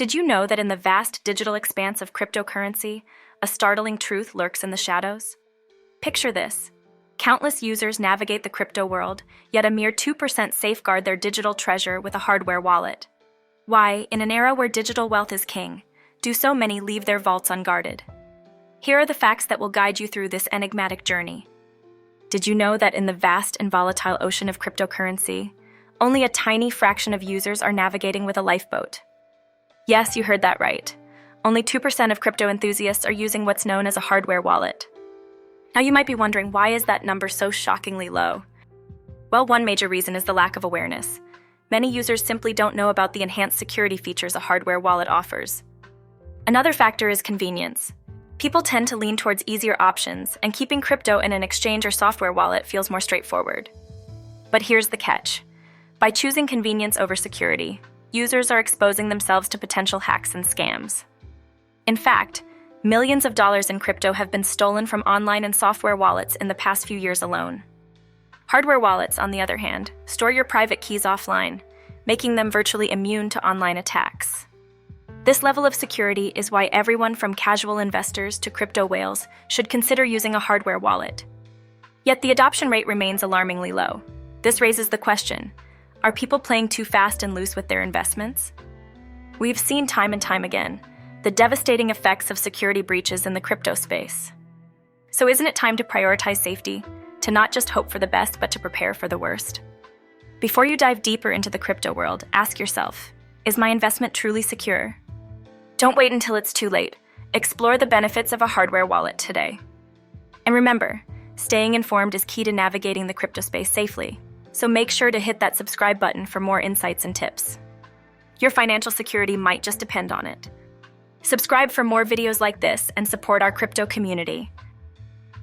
Did you know that in the vast digital expanse of cryptocurrency, a startling truth lurks in the shadows? Picture this. Countless users navigate the crypto world, yet a mere 2% safeguard their digital treasure with a hardware wallet. Why, in an era where digital wealth is king, do so many leave their vaults unguarded? Here are the facts that will guide you through this enigmatic journey. Did you know that in the vast and volatile ocean of cryptocurrency, only a tiny fraction of users are navigating with a lifeboat? Yes, you heard that right. Only 2% of crypto enthusiasts are using what's known as a hardware wallet. Now you might be wondering, why is that number so shockingly low? Well, one major reason is the lack of awareness. Many users simply don't know about the enhanced security features a hardware wallet offers. Another factor is convenience. People tend to lean towards easier options, and keeping crypto in an exchange or software wallet feels more straightforward. But here's the catch. By choosing convenience over security, users are exposing themselves to potential hacks and scams. In fact, millions of dollars in crypto have been stolen from online and software wallets in the past few years alone. Hardware wallets, on the other hand, store your private keys offline, making them virtually immune to online attacks. This level of security is why everyone from casual investors to crypto whales should consider using a hardware wallet. Yet the adoption rate remains alarmingly low. This raises the question, are people playing too fast and loose with their investments? We've seen time and time again the devastating effects of security breaches in the crypto space. So isn't it time to prioritize safety, to not just hope for the best but to prepare for the worst? Before you dive deeper into the crypto world, ask yourself, is my investment truly secure? Don't wait until it's too late. Explore the benefits of a hardware wallet today. And remember, staying informed is key to navigating the crypto space safely, so make sure to hit that subscribe button for more insights and tips. Your financial security might just depend on it. Subscribe for more videos like this and support our crypto community.